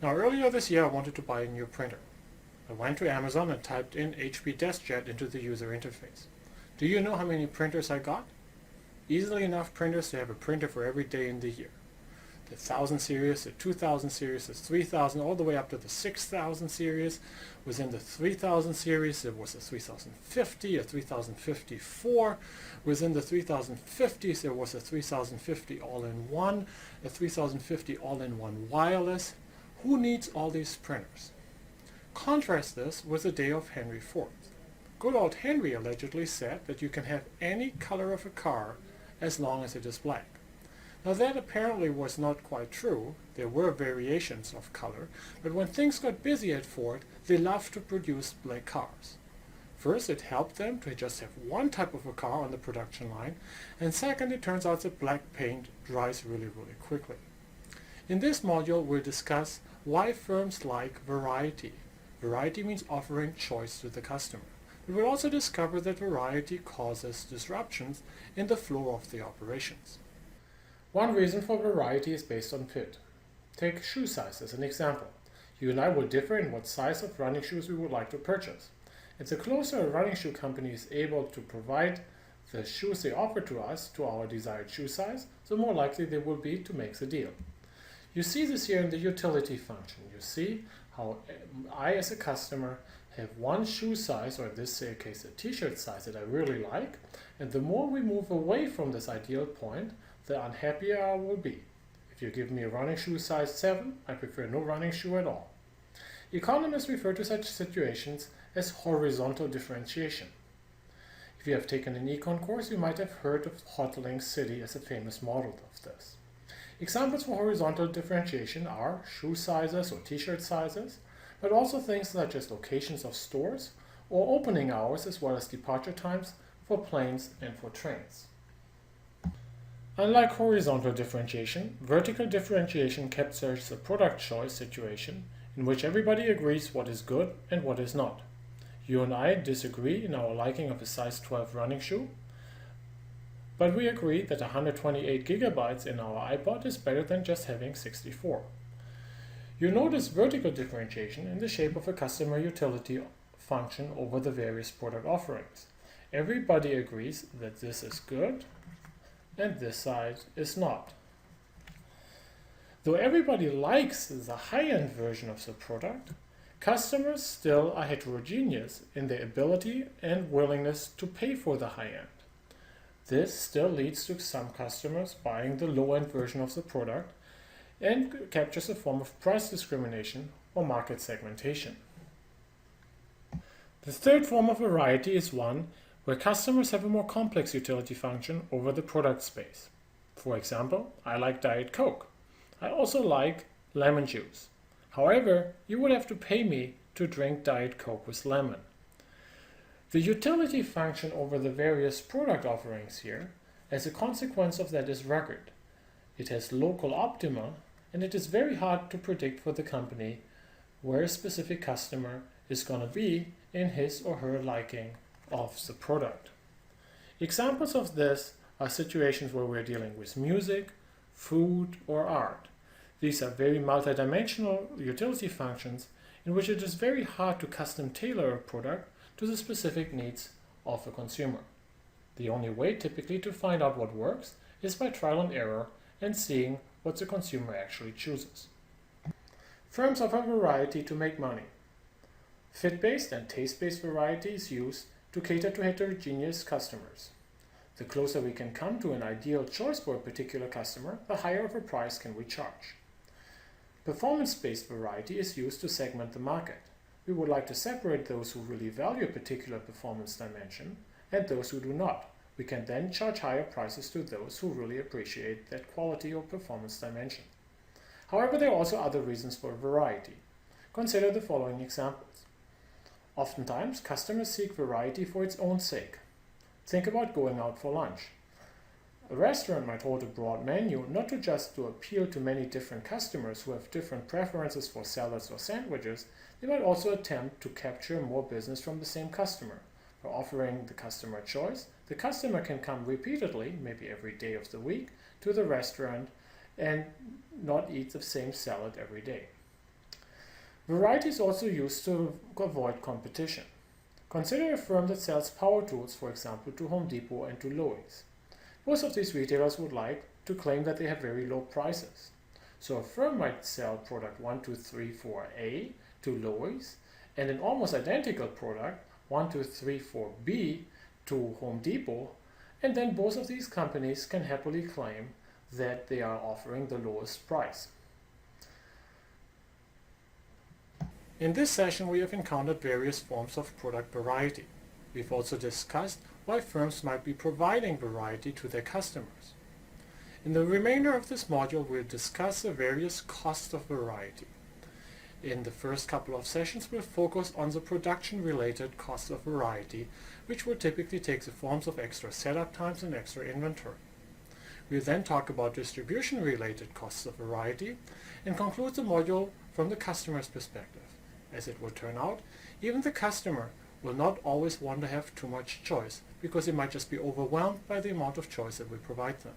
Now earlier this year I wanted to buy a new printer. I went to Amazon and typed in HP DeskJet into the user interface. Do you know how many printers I got? Easily enough printers to have a printer for every day in the year. The 1000 series, the 2000 series, the 3000, all the way up to the 6000 series. Within the 3000 series there was a 3050, a 3054. Within the 3050s there was a 3050 all-in-one, a 3050 all-in-one wireless. Who needs all these printers? Contrast this with the day of Henry Ford. Good old Henry allegedly said that you can have any color of a car as long as it is black. Now that apparently was not quite true. There were variations of color, but when things got busy at Ford, they loved to produce black cars. First, it helped them to just have one type of a car on the production line, and second, it turns out that black paint dries really quickly. In this module, we'll discuss why firms like variety. Variety means offering choice to the customer. We will also discover that variety causes disruptions in the flow of the operations. One reason for variety is based on fit. Take shoe size as an example. You and I will differ in what size of running shoes we would like to purchase. And the closer a running shoe company is able to provide the shoes they offer to us to our desired shoe size, the more likely they will be to make the deal. You see this here in the utility function. You see how I as a customer have one shoe size, or in this case a t-shirt size that I really like, and the more we move away from this ideal point, the unhappier I will be. If you give me a running shoe size 7, I prefer no running shoe at all. Economists refer to such situations as horizontal differentiation. If you have taken an econ course, you might have heard of Hot City as a famous model of this. Examples for horizontal differentiation are shoe sizes or t-shirt sizes, but also things such as locations of stores or opening hours as well as departure times for planes and for trains. Unlike horizontal differentiation, vertical differentiation captures a product choice situation in which everybody agrees what is good and what is not. You and I disagree in our liking of a size 12 running shoe, but we agree that 128 gigabytes in our iPod is better than just having 64. You notice vertical differentiation in the shape of a customer utility function over the various product offerings. Everybody agrees that this is good and this side is not. Though everybody likes the high-end version of the product, customers still are heterogeneous in their ability and willingness to pay for the high-end. This still leads to some customers buying the low-end version of the product and captures a form of price discrimination or market segmentation. The third form of variety is one where customers have a more complex utility function over the product space. For example, I like Diet Coke. I also like lemon juice. However, you would have to pay me to drink Diet Coke with lemon. The utility function over the various product offerings here, as a consequence of that, is rugged. It has local optima, and it is very hard to predict for the company where a specific customer is going to be in his or her liking of the product. Examples of this are situations where we're dealing with music, food, or art. These are very multidimensional utility functions in which it is very hard to custom tailor a product to the specific needs of a consumer. The only way typically to find out what works is by trial and error and seeing what the consumer actually chooses. Firms offer variety to make money. Fit-based and taste-based variety is used to cater to heterogeneous customers. The closer we can come to an ideal choice for a particular customer, the higher of a price can we charge. Performance-based variety is used to segment the market. We would like to separate those who really value a particular performance dimension and those who do not. We can then charge higher prices to those who really appreciate that quality or performance dimension. However, there are also other reasons for variety. Consider the following examples. Oftentimes, customers seek variety for its own sake. Think about going out for lunch. A restaurant might hold a broad menu not just to appeal to many different customers who have different preferences for salads or sandwiches. They might also attempt to capture more business from the same customer. By offering the customer choice, the customer can come repeatedly, maybe every day of the week, to the restaurant and not eat the same salad every day. Variety is also used to avoid competition. Consider a firm that sells power tools, for example, to Home Depot and to Lowe's. Most of these retailers would like to claim that they have very low prices. So a firm might sell product 1, 2, 3, 4A to Lowe's and an almost identical product 1, 2, 3, 4B to Home Depot, and then both of these companies can happily claim that they are offering the lowest price. In this session, we have encountered various forms of product variety. We've also discussed why firms might be providing variety to their customers. In the remainder of this module, we'll discuss the various costs of variety. In the first couple of sessions, we'll focus on the production-related costs of variety, which will typically take the forms of extra setup times and extra inventory. We'll then talk about distribution-related costs of variety and conclude the module from the customer's perspective. As it will turn out, even the customer will not always want to have too much choice because they might just be overwhelmed by the amount of choice that we provide them.